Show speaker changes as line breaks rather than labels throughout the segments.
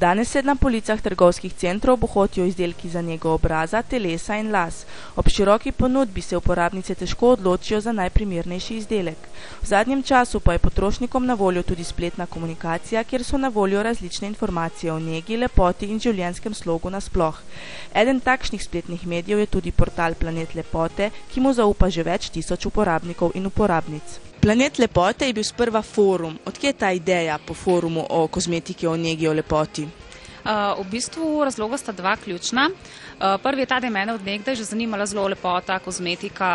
Danes se na policah trgovskih centrov bohotijo izdelki za nego obraza, telesa in las. Ob široki ponudbi se uporabnice težko odločijo za najprimernejši izdelek. V zadnjem času pa je potrošnikom na voljo tudi spletna komunikacija, kjer so na voljo različne informacije o negi, lepoti in življenjskem slogu nasploh. Eden takšnih spletnih medijev je tudi portal Planet Lepote, ki mu zaupa že več tisoč uporabnikov in uporabnic. Planet Lepote je bil sprva forum. Odkje je ta ideja po forumu o kozmetiki, o negi, o lepoti?
V bistvu razloga sta dva ključna. Prvi je ta, da je mene od nekdaj že zanimala zelo lepota, kozmetika,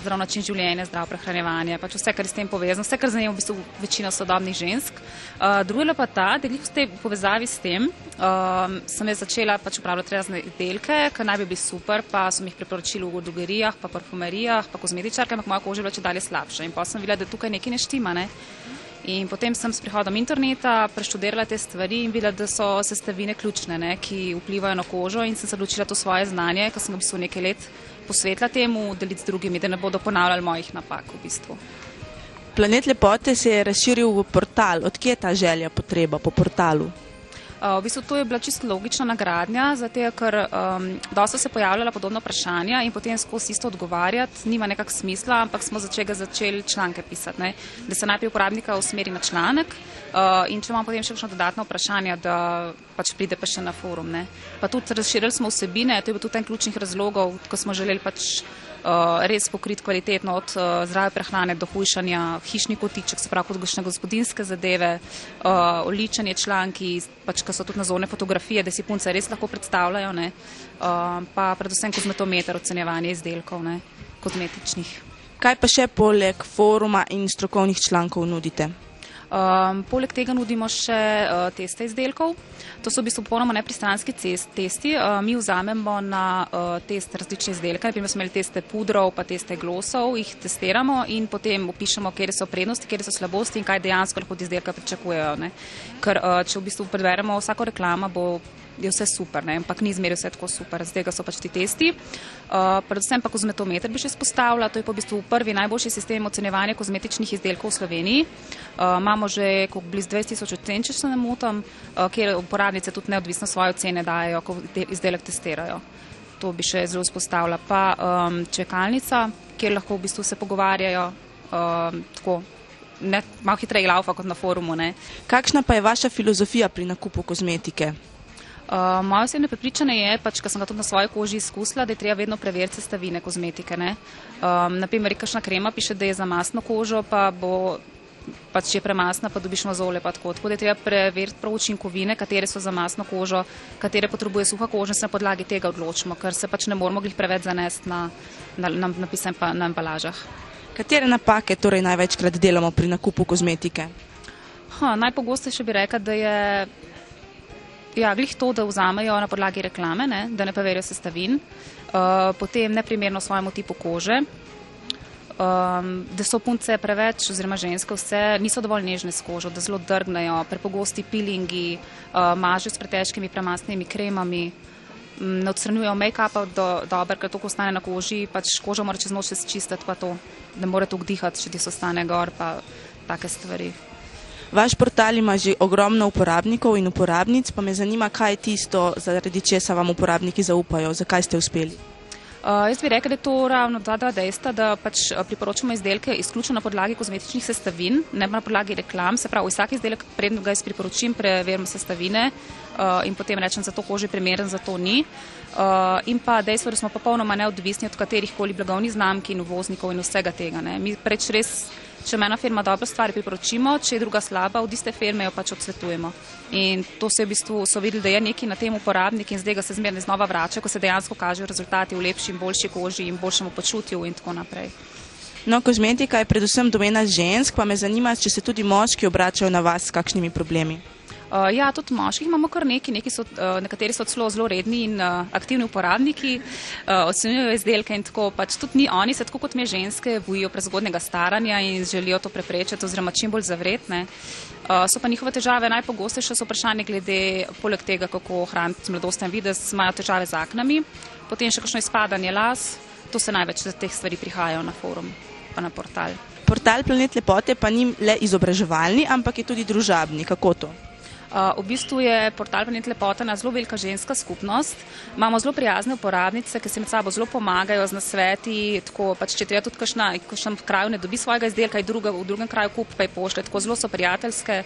zdrav način življenja, zdrav prehranjevanje, pač vse, kar je s tem povezano, vse, kar zanima v bistvu večino sodobnih žensk. Druga je pa ta, da v tej povezavi s tem sem začela pač upravljati razne izdelke, ki naj bi bili super, pa sem jih priporočila v drogerijah, pa parfumerijah, pa kozmetičarke, ampak moja koža je bila čedalje slabša. In pa sem videla, da tukaj nekaj ne štima, ne? In potem sem s prihodom interneta preštudirala te stvari in videla, da so sestavine ključne, ne, ki vplivajo na kožo, in sem se odločila to svoje znanje, ker sem ga v bistvu nekaj let posvetila temu, deliti z drugimi, da ne bodo ponavljali mojih napak v bistvu.
Planet Lepote se je razširil v portal. Odkje je ta želja, potreba po portalu?
V bistvu to je bila čisto logična nagradnja, zato ker dosta se pojavljala podobna vprašanja in potem skozi isto odgovarjati nima nekak smisla, ampak smo začeli članke pisati, ne? Da se najprej uporabnika usmeri na članek in če imamo potem še kakšno dodatno vprašanje, da pač pride pa še na forum, ne? Pa tudi razširili smo vsebine, to je bil tudi en ključnih razlogov, ko smo želeli pač res pokriti kvalitetno od zdrave prehrane do hujšanja, hišni kotiček, se pravi kot gospodinjske zadeve, oličenje članki, pač ko so tudi nazorne fotografije, da si punce res lahko predstavljajo, ne, pa predvsem kozmetometer, ocenjevanje izdelkov, ne, kozmetičnih.
Kaj pa še poleg foruma in strokovnih člankov nudite?
Poleg tega nudimo še teste izdelkov. To so v bistvu popolnoma nepristranski testi. Mi vzamemo na test različne izdelke, naprimer smo imeli teste pudrov, pa teste glosov, jih testiramo in potem opišemo, kje so prednosti, kje so slabosti in kaj dejansko lahko od izdelka pričakujejo, ne. Ker če v bistvu preverimo vsako reklamo, je vse super, ne, ampak ni zmeraj vse tako super, z tega so pač ti testi. Predvsem pa kozmetometer bi še izpostavila, to je pa v bistvu prvi najboljši sistem ocenjevanja kozmetičnih izdelkov v Sloveniji. Imamo že blizu 20.000 ocen, če se ne motim, kjer uporabnice tudi neodvisno svoje ocene dajo, ko izdelek testirajo. To bi še zelo izpostavila. Pa čakalnica, kjer lahko v bistvu se pogovarjajo tako, ne, malo hitreje laufa kot na forumu, ne.
Kakšna pa je vaša filozofija pri nakupu kozmetike?
Moje osebno prepričanje je, pač, ker sem ga tudi na svoji koži izkusila, da je treba vedno preveriti sestavine kozmetike, ne. Naprimer, kakšna krema piše, da je za masno kožo, pa bo pač je premasna, pa dobiš mozole, pa tako. Tako da je treba preveriti prav učinkovine, katere so za masno kožo, katere potrebuje suha koža, in se na podlagi tega odločimo, ker se pač ne moramo glih preveč zanesti na napisem pa na embalažah.
Katere napake torej največkrat delamo pri nakupu kozmetike?
Najpogostejše bi rekla, da je glih to, da vzamejo na podlagi reklame, ne, da ne preverijo sestavin, potem neprimerno svojemu tipu kože, da so punce preveč, oziroma ženske vse, niso dovolj nežne s kožo, da zelo drgnejo, prepogosti peelingi, mažejo s pretežkimi premastnimi kremami, ne odstranjujejo make-upa dober, ker to, ko ostane na koži, pač koža mora čez noč se čistiti, pa to, da mora toliko dihati, če ti se ostane gor, pa take stvari.
Vaš portal ima že ogromno uporabnikov in uporabnic, pa me zanima, kaj je tisto, zaradi česa vam uporabniki zaupajo, zakaj ste uspeli?
Jaz bi rekla, da je to ravno dva dejstva, da pač priporočamo izdelke izključno na podlagi kozmetičnih sestavin, ne na podlagi reklam, se pravi, vsak izdelek, preden ga jaz priporočim, preverim sestavine in potem rečem, za to kožo je primeren, za to ni. In pa dejstvo, da smo popolnoma neodvisni od katerihkoli blagovnih znamk in uvoznikov in vsega tega, ne. Mi preč res, če ena firma dobro stvari priporočimo, če je druga slaba, od iste firme jo pač odsvetujemo. In to se v bistvu so videli, da je nekaj na tem uporabnik in zdaj ga se zmerno znova vrača, ko se dejansko kažejo rezultati v lepši in boljši koži in boljšemu počutju in tako naprej.
No, kozmetika je predvsem domena žensk, pa me zanima, če se tudi moški obračajo na vas s kakšnimi problemi.
Ja, tudi moških imamo kar nekateri so celo zelo redni in aktivni uporabniki, ocenjujejo izdelke in tako, pač tudi oni se tako kot mi ženske bojijo prezgodnjega staranja in želijo to preprečiti oziroma čim bolj zavreti, ne. So pa njihove težave najpogostejše so vprašanje glede, poleg tega, kako ohraniti mladosten videz, imajo težave z aknami, potem še kakšno izpadanje las, to se največ za teh stvari prihajajo na forum pa na portal.
Portal Planet Lepote pa ni le izobraževalni, ampak je tudi družabni. Kako to?
V bistvu je portal Planet Lepota ena zelo velika ženska skupnost. Imamo zelo prijazne uporabnice, ki se med sabo zelo pomagajo z nasveti, tako pač če treba tudi kakšnem kraju ne dobi svojega izdelka, v drugem kraju kup, pa je pošlje, tako zelo so prijateljske,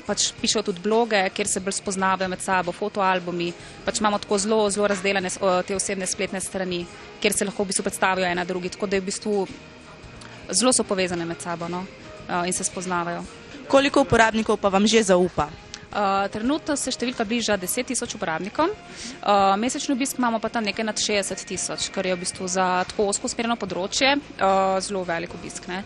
pač pišejo tudi bloge, kjer se bolj spoznavajo med sabo, fotoalbumi, pač imamo tako zelo razdelane te osebne spletne strani, kjer se lahko v bistvu predstavijo ena drugi, tako da je v bistvu zelo so povezane med sabo, no, in se spoznavajo.
Koliko uporabnikov pa vam že zaupa?
Trenutno se številka bliža 10 000 uporabnikom, mesečni obisk imamo pa tam nekaj nad 60 000, kar je v bistvu za tako ozko usmerjeno področje zelo velik obisk, ne.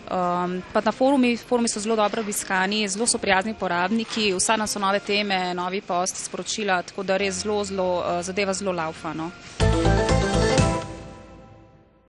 Pa na forumi so zelo dobro obiskani, zelo so prijazni uporabniki, vsa nam so nove teme, novi post, sporočila, tako da res zadeva zelo laufa, no.